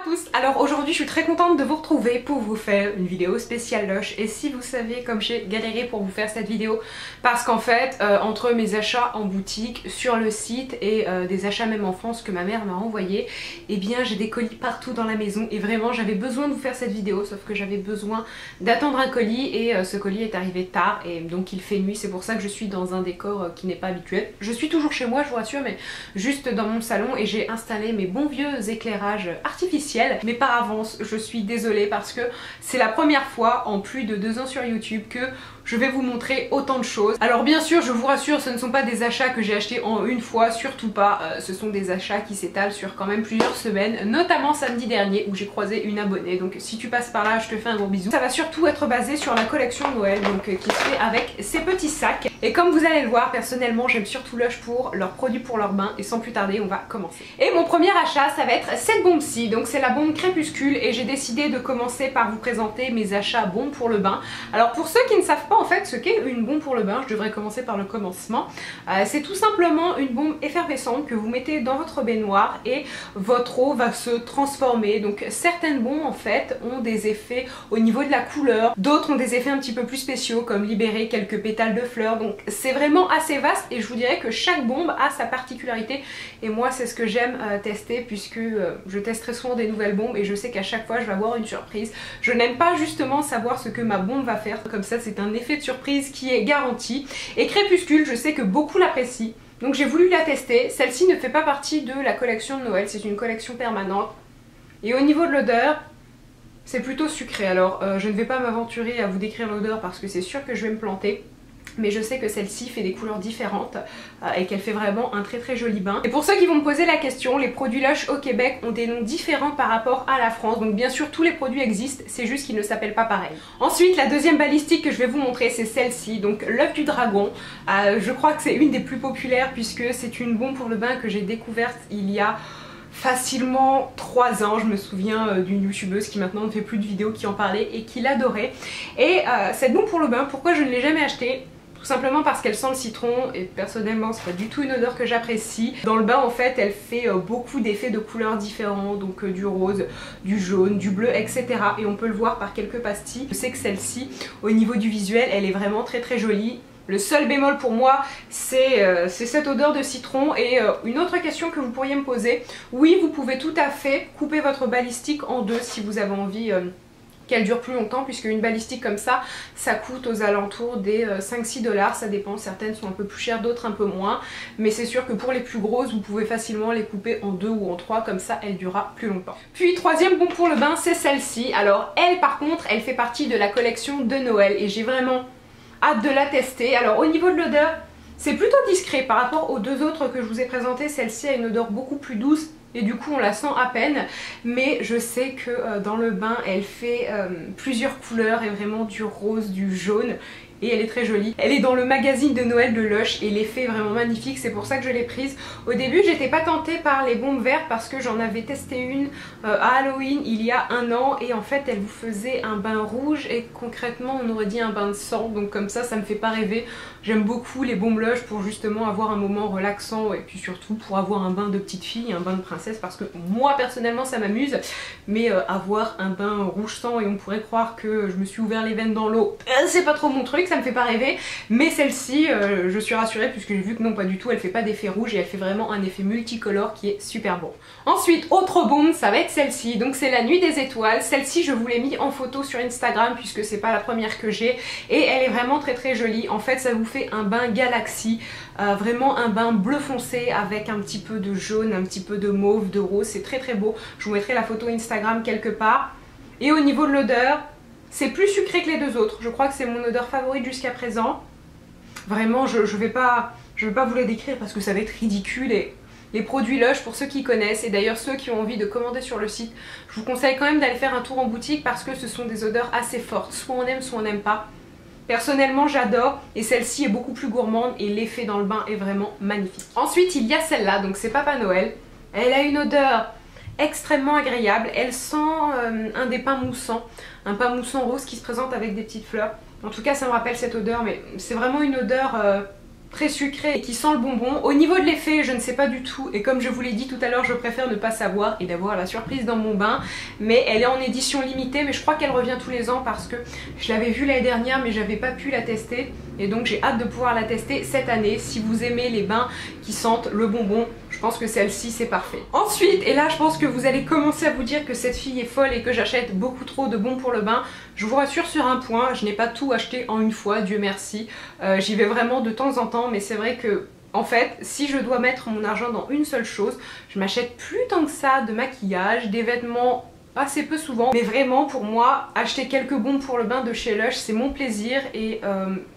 tous. Alors aujourd'hui je suis très contente de vous retrouver pour vous faire une vidéo spéciale Lush. Et si vous saviez comme j'ai galéré pour vous faire cette vidéo, parce qu'en fait entre mes achats en boutique, sur le site et des achats même en France que ma mère m'a envoyé, et bien j'ai des colis partout dans la maison et vraiment j'avais besoin de vous faire cette vidéo, sauf que j'avais besoin d'attendre un colis et ce colis est arrivé tard et donc il fait nuit. C'est pour ça que je suis dans un décor qui n'est pas habituel. Je suis toujours chez moi, je vous rassure, mais juste dans mon salon, et j'ai installé mes bons vieux éclairages artificiels. Mais par avance je suis désolée parce que c'est la première fois en plus de 2 ans sur YouTube que je vais vous montrer autant de choses. Alors bien sûr, je vous rassure, ce ne sont pas des achats que j'ai achetés en une fois, surtout pas. Ce sont des achats qui s'étalent sur quand même plusieurs semaines, notamment samedi dernier où j'ai croisé une abonnée. Donc si tu passes par là, je te fais un gros bisou. Ça va surtout être basé sur la collection Noël, donc qui se fait avec ces petits sacs. Et comme vous allez le voir, personnellement j'aime surtout Lush pour leurs produits pour leur bain. Et sans plus tarder, on va commencer. Et mon premier achat, ça va être cette bombe-ci. Donc c'est la bombe Crépuscule et j'ai décidé de commencer par vous présenter mes achats bombes pour le bain. Alors pour ceux qui ne savent pas en fait ce qu'est une bombe pour le bain, je devrais commencer par le commencement. C'est tout simplement une bombe effervescente que vous mettez dans votre baignoire et votre eau va se transformer. Donc certaines bombes en fait ont des effets au niveau de la couleur, d'autres ont des effets un petit peu plus spéciaux comme libérer quelques pétales de fleurs. Donc c'est vraiment assez vaste et je vous dirais que chaque bombe a sa particularité et moi c'est ce que j'aime tester puisque je teste très souvent des nouvelles bombes et je sais qu'à chaque fois je vais avoir une surprise. Je n'aime pas justement savoir ce que ma bombe va faire, comme ça c'est un effet de surprise qui est garanti. Et Crépuscule, je sais que beaucoup l'apprécient, donc j'ai voulu la tester. Celle-ci ne fait pas partie de la collection de Noël, c'est une collection permanente. Et au niveau de l'odeur, c'est plutôt sucré. Alors je ne vais pas m'aventurer à vous décrire l'odeur parce que c'est sûr que je vais me planter. Mais je sais que celle-ci fait des couleurs différentes et qu'elle fait vraiment un très joli bain. Et pour ceux qui vont me poser la question, les produits Lush au Québec ont des noms différents par rapport à la France. Donc bien sûr tous les produits existent, c'est juste qu'ils ne s'appellent pas pareil. Ensuite la deuxième balistique que je vais vous montrer c'est celle-ci, donc l'œuf du dragon. Je crois que c'est une des plus populaires puisque c'est une bombe pour le bain que j'ai découverte il y a facilement 3 ans. Je me souviens d'une youtubeuse qui maintenant ne fait plus de vidéos qui en parlait et qui l'adorait. Et cette bombe pour le bain, pourquoi je ne l'ai jamais achetée? Tout simplement parce qu'elle sent le citron et personnellement c'est pas du tout une odeur que j'apprécie. Dans le bain en fait elle fait beaucoup d'effets de couleurs différents, donc du rose, du jaune, du bleu, etc. Et on peut le voir par quelques pastilles. Je sais que celle-ci au niveau du visuel elle est vraiment très jolie. Le seul bémol pour moi c'est cette odeur de citron. Et une autre question que vous pourriez me poser, oui vous pouvez tout à fait couper votre balistique en deux si vous avez envie qu'elle dure plus longtemps, puisque une balistique comme ça, ça coûte aux alentours des 5-6 $, ça dépend, certaines sont un peu plus chères, d'autres un peu moins, mais c'est sûr que pour les plus grosses, vous pouvez facilement les couper en 2 ou en 3, comme ça elle durera plus longtemps. Puis troisième bombe pour le bain, c'est celle-ci. Alors elle par contre, elle fait partie de la collection de Noël et j'ai vraiment hâte de la tester. Alors au niveau de l'odeur, c'est plutôt discret par rapport aux deux autres que je vous ai présentées. Celle-ci a une odeur beaucoup plus douce et du coup on la sent à peine, mais je sais que dans le bain elle fait plusieurs couleurs et vraiment du rose, du jaune, et elle est très jolie. Elle est dans le magazine de Noël de Lush et l'effet est vraiment magnifique, c'est pour ça que je l'ai prise. Au début j'étais pas tentée par les bombes vertes parce que j'en avais testé une à Halloween il y a 1 an et en fait elle vous faisait un bain rouge et concrètement on aurait dit un bain de sang, donc comme ça me fait pas rêver. J'aime beaucoup les bombes Lush pour justement avoir un moment relaxant et puis surtout pour avoir un bain de petite fille, un bain de princesse, parce que moi personnellement ça m'amuse, mais avoir un bain rouge sang et on pourrait croire que je me suis ouvert les veines dans l'eau, c'est pas trop mon truc, ça me fait pas rêver. Mais celle-ci je suis rassurée puisque j'ai vu que non pas du tout, elle fait pas d'effet rouge et elle fait vraiment un effet multicolore qui est super bon. Ensuite autre bombe, ça va être celle-ci, donc c'est la nuit des étoiles. Celle-ci je vous l'ai mis en photo sur Instagram puisque c'est pas la première que j'ai et elle est vraiment très jolie. En fait ça vous fait un bain galaxie, vraiment un bain bleu foncé avec un petit peu de jaune, un petit peu de mauve, de rose, c'est très beau. Je vous mettrai la photo Instagram quelque part. Et au niveau de l'odeur, c'est plus sucré que les deux autres. Je crois que c'est mon odeur favorite jusqu'à présent. Vraiment, je vais pas vous la décrire parce que ça va être ridicule. Et les produits Lush, pour ceux qui connaissent, et d'ailleurs ceux qui ont envie de commander sur le site, je vous conseille quand même d'aller faire un tour en boutique parce que ce sont des odeurs assez fortes. Soit on aime, soit on n'aime pas. Personnellement j'adore et celle-ci est beaucoup plus gourmande et l'effet dans le bain est vraiment magnifique. Ensuite il y a celle-là, donc c'est Papa Noël. Elle a une odeur extrêmement agréable, elle sent un des pains moussants, un pain moussant rose qui se présente avec des petites fleurs. En tout cas ça me rappelle cette odeur, mais c'est vraiment une odeur très sucré et qui sent le bonbon. Au niveau de l'effet, je ne sais pas du tout et comme je vous l'ai dit tout à l'heure, je préfère ne pas savoir et d'avoir la surprise dans mon bain. Mais elle est en édition limitée, mais je crois qu'elle revient tous les ans parce que je l'avais vue l'année dernière mais j'avais pas pu la tester. Et donc j'ai hâte de pouvoir la tester cette année. Si vous aimez les bains qui sentent le bonbon, je pense que celle-ci c'est parfait. Ensuite, et là je pense que vous allez commencer à vous dire que cette fille est folle et que j'achète beaucoup trop de bons pour le bain. Je vous rassure sur un point, je n'ai pas tout acheté en une fois, Dieu merci. J'y vais vraiment de temps en temps, mais c'est vrai que en fait, si je dois mettre mon argent dans une seule chose, je m'achète plus tant que ça de maquillage, des vêtements assez peu souvent, mais vraiment pour moi acheter quelques bons pour le bain de chez Lush c'est mon plaisir et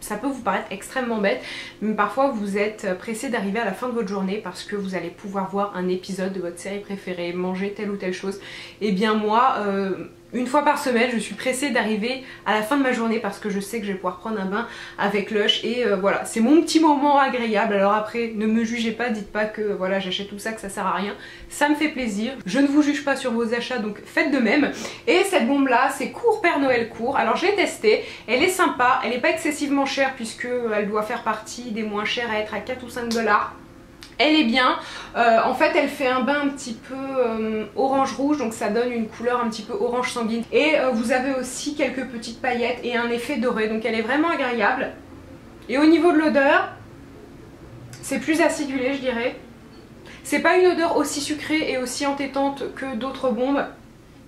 ça peut vous paraître extrêmement bête mais parfois vous êtes pressé d'arriver à la fin de votre journée parce que vous allez pouvoir voir un épisode de votre série préférée, manger telle ou telle chose. Et bien moi une fois par semaine je suis pressée d'arriver à la fin de ma journée parce que je sais que je vais pouvoir prendre un bain avec Lush et voilà, c'est mon petit moment agréable. Alors après ne me jugez pas, dites pas que voilà j'achète tout ça, que ça sert à rien, ça me fait plaisir, je ne vous juge pas sur vos achats donc faites de même. Et cette bombe là c'est Court Père Noël Court, alors je l'ai testée, elle est sympa, elle n'est pas excessivement chère puisque elle doit faire partie des moins chères à être à 4 ou 5 $. Elle est bien, en fait elle fait un bain un petit peu orange rouge donc ça donne une couleur un petit peu orange sanguine et vous avez aussi quelques petites paillettes et un effet doré donc elle est vraiment agréable. Et au niveau de l'odeur c'est plus acidulé je dirais, c'est pas une odeur aussi sucrée et aussi entêtante que d'autres bombes.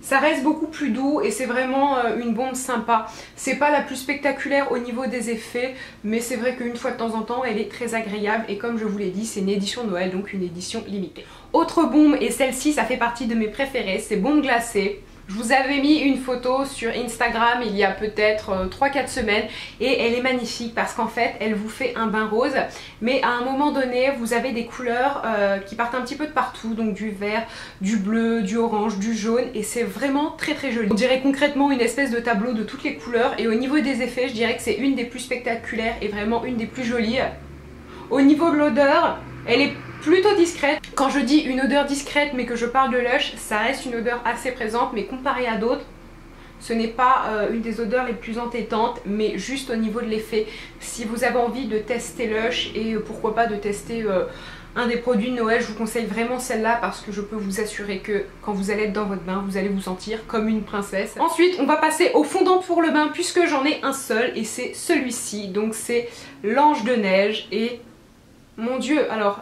Ça reste beaucoup plus doux et c'est vraiment une bombe sympa. C'est pas la plus spectaculaire au niveau des effets, mais c'est vrai qu'une fois de temps en temps elle est très agréable et comme je vous l'ai dit c'est une édition Noël donc une édition limitée. Autre bombe et celle-ci ça fait partie de mes préférées, c'est bombe glacée. Je vous avais mis une photo sur Instagram il y a peut-être 3-4 semaines et elle est magnifique parce qu'en fait elle vous fait un bain rose mais à un moment donné vous avez des couleurs qui partent un petit peu de partout, donc du vert, du bleu, du orange, du jaune et c'est vraiment très très joli. On dirait concrètement une espèce de tableau de toutes les couleurs et au niveau des effets je dirais que c'est une des plus spectaculaires et vraiment une des plus jolies. Au niveau de l'odeur elle est plutôt discrète. Quand je dis une odeur discrète mais que je parle de Lush, ça reste une odeur assez présente mais comparée à d'autres, ce n'est pas une des odeurs les plus entêtantes mais juste au niveau de l'effet. Si vous avez envie de tester Lush et pourquoi pas de tester un des produits de Noël, je vous conseille vraiment celle-là parce que je peux vous assurer que quand vous allez être dans votre bain, vous allez vous sentir comme une princesse. Ensuite, on va passer au fondant pour le bain puisque j'en ai un seul et c'est celui-ci. Donc c'est l'Ange de Neige et mon Dieu, alors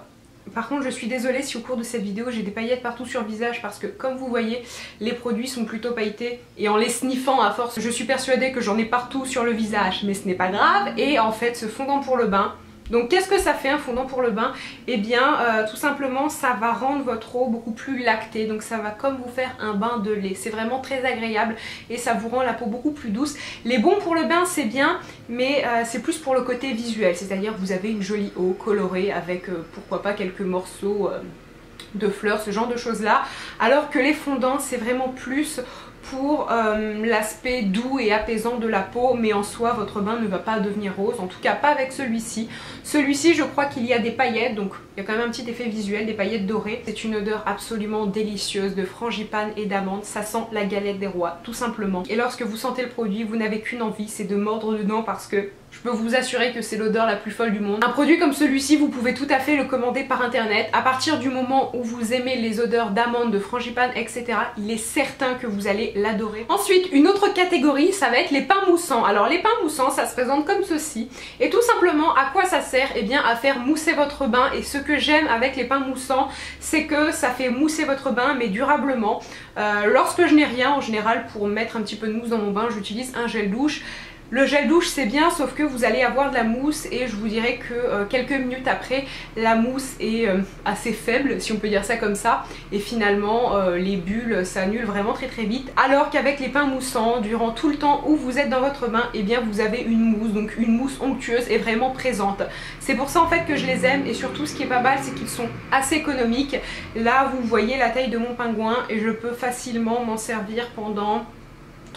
par contre je suis désolée si au cours de cette vidéo j'ai des paillettes partout sur le visage parce que comme vous voyez les produits sont plutôt pailletés et en les sniffant à force je suis persuadée que j'en ai partout sur le visage mais ce n'est pas grave. Et en fait ce fondant pour le bain, donc qu'est-ce que ça fait un fondant pour le bain? Eh bien tout simplement ça va rendre votre eau beaucoup plus lactée, donc ça va comme vous faire un bain de lait. C'est vraiment très agréable et ça vous rend la peau beaucoup plus douce. Les bons pour le bain c'est bien mais c'est plus pour le côté visuel, c'est-à-dire vous avez une jolie eau colorée avec pourquoi pas quelques morceaux de fleurs, ce genre de choses là, alors que les fondants c'est vraiment plus pour l'aspect doux et apaisant de la peau, mais en soi votre bain ne va pas devenir rose, en tout cas pas avec celui-ci. Celui-ci je crois qu'il y a des paillettes, donc il y a quand même un petit effet visuel, des paillettes dorées. C'est une odeur absolument délicieuse de frangipane et d'amande, ça sent la galette des rois tout simplement. Et lorsque vous sentez le produit, vous n'avez qu'une envie, c'est de mordre dedans parce que je peux vous assurer que c'est l'odeur la plus folle du monde. Un produit comme celui-ci, vous pouvez tout à fait le commander par internet. À partir du moment où vous aimez les odeurs d'amande, de frangipane, etc., il est certain que vous allez l'adorer. Ensuite, une autre catégorie, ça va être les pains moussants. Alors les pains moussants, ça se présente comme ceci. Et tout simplement, à quoi ça sert? Eh bien à faire mousser votre bain. Et ce que j'aime avec les pains moussants, c'est que ça fait mousser votre bain, mais durablement. Lorsque je n'ai rien, en général, pour mettre un petit peu de mousse dans mon bain, j'utilise un gel douche. Le gel douche c'est bien, sauf que vous allez avoir de la mousse et je vous dirais que quelques minutes après la mousse est assez faible si on peut dire ça comme ça et finalement les bulles s'annulent vraiment très très vite, alors qu'avec les pains moussants durant tout le temps où vous êtes dans votre bain et bien vous avez une mousse, donc une mousse onctueuse et vraiment présente. C'est pour ça en fait que je les aime et surtout ce qui est pas mal c'est qu'ils sont assez économiques. Là vous voyez la taille de mon pingouin et je peux facilement m'en servir pendant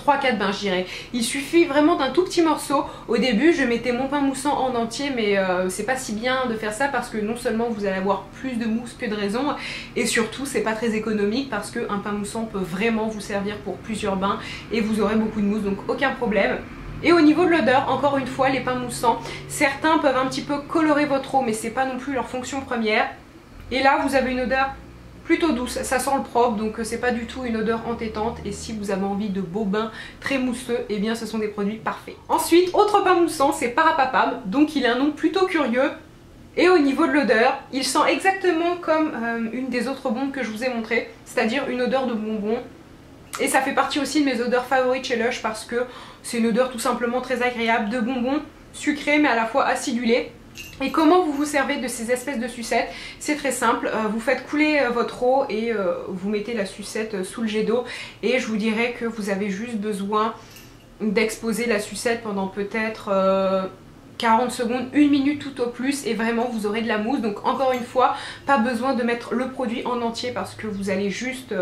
3-4 bains je dirais. Il suffit vraiment d'un tout petit morceau. Au début je mettais mon pain moussant en entier mais c'est pas si bien de faire ça parce que non seulement vous allez avoir plus de mousse que de raison et surtout c'est pas très économique parce qu'un pain moussant peut vraiment vous servir pour plusieurs bains et vous aurez beaucoup de mousse donc aucun problème. Et au niveau de l'odeur, encore une fois, les pains moussants, certains peuvent un petit peu colorer votre eau, mais c'est pas non plus leur fonction première. Et là, vous avez une odeur plutôt douce, ça sent le propre, donc c'est pas du tout une odeur entêtante. Et si vous avez envie de beaux bains très mousseux, et bien ce sont des produits parfaits. Ensuite, autre pain moussant, c'est Parapapam, donc il a un nom plutôt curieux. Et au niveau de l'odeur, il sent exactement comme une des autres bombes que je vous ai montré, c'est-à-dire une odeur de bonbon. Et ça fait partie aussi de mes odeurs favorites chez Lush parce que c'est une odeur tout simplement très agréable de bonbons sucrés mais à la fois acidulés. Et comment vous vous servez de ces espèces de sucettes? C'est très simple, vous faites couler votre eau et vous mettez la sucette sous le jet d'eau. Et je vous dirais que vous avez juste besoin d'exposer la sucette pendant peut-être 40 secondes, 1 minute tout au plus, et vraiment vous aurez de la mousse. Donc encore une fois, pas besoin de mettre le produit en entier parce que vous allez juste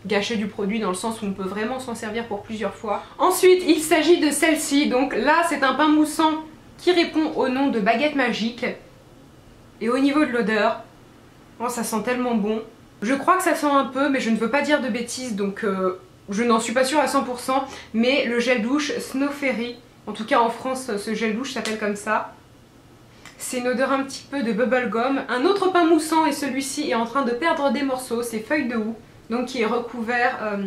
gâcher du produit, dans le sens où on peut vraiment s'en servir pour plusieurs fois. Ensuite, il s'agit de celle-ci. Donc là, c'est un pain moussant qui répond au nom de baguette magique. Et au niveau de l'odeur, oh, ça sent tellement bon. Je crois que ça sent un peu, mais je ne veux pas dire de bêtises, donc je n'en suis pas sûre à 100%, mais le gel douche Snow Fairy, en tout cas en France, ce gel douche s'appelle comme ça. C'est une odeur un petit peu de bubblegum. Un autre pain moussant, et celui-ci est en train de perdre des morceaux, c'est Feuille de Houx, donc qui est recouvert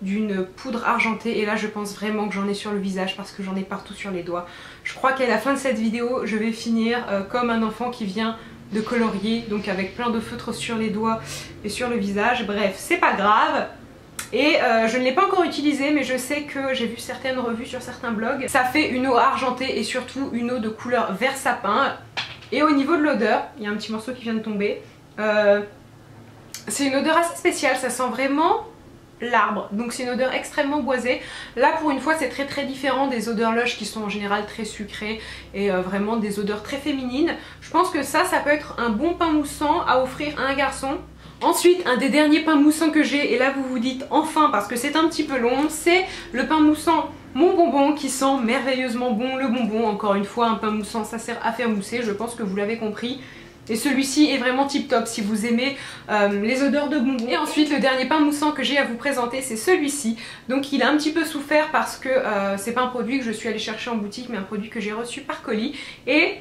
d'une poudre argentée. Et là je pense vraiment que j'en ai sur le visage parce que j'en ai partout sur les doigts. Je crois qu'à la fin de cette vidéo, je vais finir comme un enfant qui vient de colorier, donc avec plein de feutres sur les doigts et sur le visage. Bref, c'est pas grave. Et je ne l'ai pas encore utilisé, mais je sais que j'ai vu certaines revues sur certains blogs. Ça fait une eau argentée et surtout une eau de couleur vert sapin. Et au niveau de l'odeur, il y a un petit morceau qui vient de tomber. C'est une odeur assez spéciale, ça sent vraiment l'arbre. Donc c'est une odeur extrêmement boisée. Là pour une fois c'est très différent des odeurs Lush qui sont en général très sucrées et vraiment des odeurs très féminines. Je pense que ça peut être un bon pain moussant à offrir à un garçon. Ensuite, un des derniers pains moussants que j'ai, et là vous vous dites enfin parce que c'est un petit peu long, c'est le pain moussant Mon Bonbon qui sent merveilleusement bon. Le bonbon, encore une fois, un pain moussant ça sert à faire mousser, je pense que vous l'avez compris. Et celui-ci est vraiment tip top si vous aimez les odeurs de bonbons. Et ensuite le dernier pain moussant que j'ai à vous présenter, c'est celui-ci. Donc il a un petit peu souffert parce que c'est pas un produit que je suis allée chercher en boutique, mais un produit que j'ai reçu par colis. Et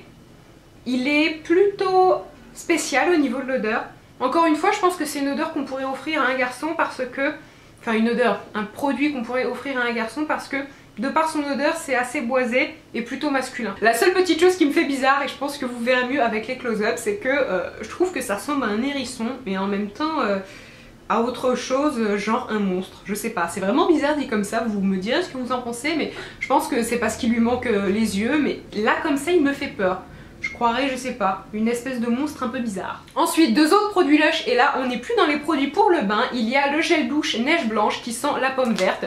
il est plutôt spécial au niveau de l'odeur. Encore une fois, je pense que c'est une odeur qu'on pourrait offrir à un garçon parce que... Enfin une odeur, un produit qu'on pourrait offrir à un garçon parce que de par son odeur, c'est assez boisé et plutôt masculin. La seule petite chose qui me fait bizarre, et je pense que vous verrez mieux avec les close-up, c'est que je trouve que ça ressemble à un hérisson, mais en même temps à autre chose, genre un monstre. Je sais pas, c'est vraiment bizarre dit comme ça, vous me direz ce que vous en pensez, mais je pense que c'est parce qu'il lui manque les yeux, mais là comme ça il me fait peur. Je croirais, je sais pas, une espèce de monstre un peu bizarre. Ensuite, deux autres produits Lush, et là on n'est plus dans les produits pour le bain, il y a le gel douche Neige Blanche qui sent la pomme verte.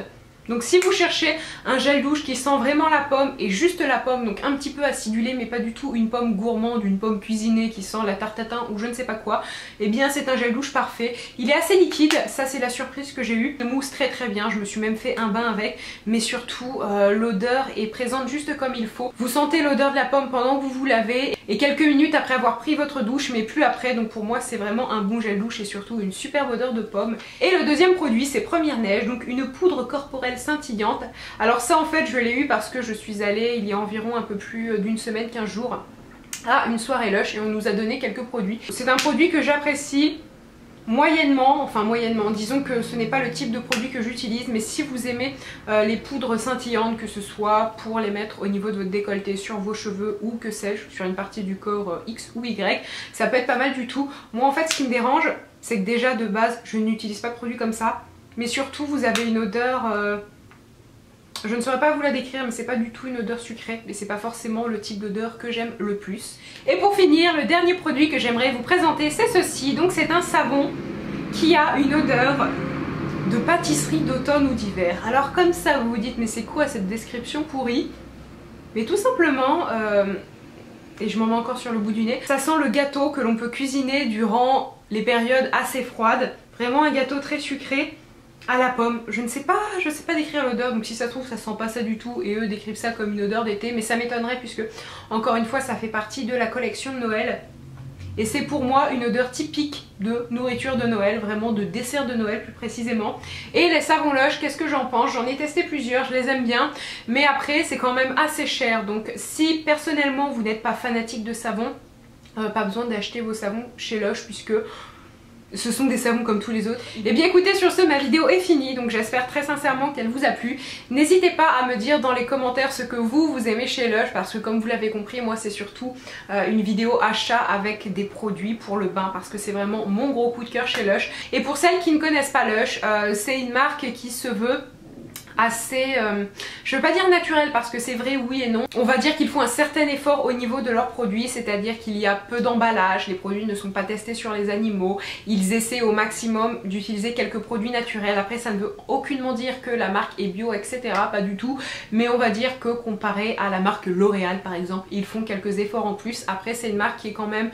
Donc si vous cherchez un gel douche qui sent vraiment la pomme et juste la pomme, donc un petit peu acidulé mais pas du tout une pomme gourmande, une pomme cuisinée qui sent la tarte tatin ou je ne sais pas quoi, et bien c'est un gel douche parfait. Il est assez liquide, ça c'est la surprise que j'ai eue. Il mousse très bien, je me suis même fait un bain avec, mais surtout l'odeur est présente juste comme il faut. Vous sentez l'odeur de la pomme pendant que vous vous lavez et quelques minutes après avoir pris votre douche, mais plus après, donc pour moi c'est vraiment un bon gel douche et surtout une superbe odeur de pomme. Et le deuxième produit c'est Première Neige, donc une poudre corporelle scintillante. Alors ça en fait je l'ai eu parce que je suis allée il y a environ un peu plus d'une semaine, 15 jours à une soirée Lush et on nous a donné quelques produits. C'est un produit que j'apprécie moyennement, enfin moyennement, disons que ce n'est pas le type de produit que j'utilise, mais si vous aimez les poudres scintillantes, que ce soit pour les mettre au niveau de votre décolleté, sur vos cheveux ou que sais-je, sur une partie du corps X ou Y, ça peut être pas mal du tout. Moi en fait ce qui me dérange, c'est que déjà de base je n'utilise pas de produit comme ça, mais surtout vous avez une odeur... je ne saurais pas vous la décrire, mais c'est pas du tout une odeur sucrée et c'est pas forcément le type d'odeur que j'aime le plus. Et pour finir, le dernier produit que j'aimerais vous présenter, c'est ceci. Donc c'est un savon qui a une odeur de pâtisserie d'automne ou d'hiver. Alors comme ça vous vous dites mais c'est quoi cette description pourrie? Mais tout simplement, et je m'en mets encore sur le bout du nez, ça sent le gâteau que l'on peut cuisiner durant les périodes assez froides. Vraiment un gâteau très sucré à la pomme. Je ne sais pas décrire l'odeur, donc si ça se trouve ça sent pas ça du tout et eux décrivent ça comme une odeur d'été, mais ça m'étonnerait puisque encore une fois ça fait partie de la collection de Noël. et c'est pour moi une odeur typique de nourriture de Noël, vraiment de dessert de Noël plus précisément. Et les savons Lush, qu'est-ce que j'en pense? J'en ai testé plusieurs, je les aime bien, mais après c'est quand même assez cher, donc si personnellement vous n'êtes pas fanatique de savon, pas besoin d'acheter vos savons chez Lush puisque ce sont des savons comme tous les autres. Et bien écoutez, sur ce, ma vidéo est finie, donc j'espère très sincèrement qu'elle vous a plu. N'hésitez pas à me dire dans les commentaires ce que vous aimez chez Lush, parce que comme vous l'avez compris, moi c'est surtout une vidéo achat avec des produits pour le bain, parce que c'est vraiment mon gros coup de cœur chez Lush. Et pour celles qui ne connaissent pas Lush, c'est une marque qui se veut assez, je veux pas dire naturel parce que c'est vrai oui et non. On va dire qu'ils font un certain effort au niveau de leurs produits, c'est-à-dire qu'il y a peu d'emballage, les produits ne sont pas testés sur les animaux, ils essaient au maximum d'utiliser quelques produits naturels. Après ça ne veut aucunement dire que la marque est bio etc, pas du tout, mais on va dire que comparé à la marque L'Oréal par exemple, ils font quelques efforts en plus. Après c'est une marque qui est quand même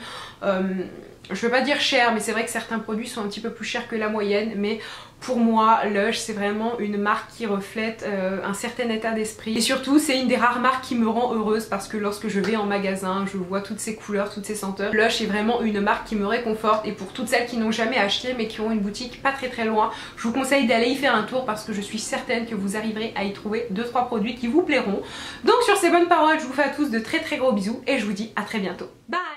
je veux pas dire cher, mais c'est vrai que certains produits sont un petit peu plus chers que la moyenne, mais pour moi Lush c'est vraiment une marque qui reflète un certain état d'esprit, et surtout c'est une des rares marques qui me rend heureuse, parce que lorsque je vais en magasin je vois toutes ces couleurs, toutes ces senteurs. Lush est vraiment une marque qui me réconforte, et pour toutes celles qui n'ont jamais acheté mais qui ont une boutique pas très loin, je vous conseille d'aller y faire un tour parce que je suis certaine que vous arriverez à y trouver 2-3 produits qui vous plairont. Donc sur ces bonnes paroles, je vous fais à tous de très gros bisous et je vous dis à très bientôt. Bye!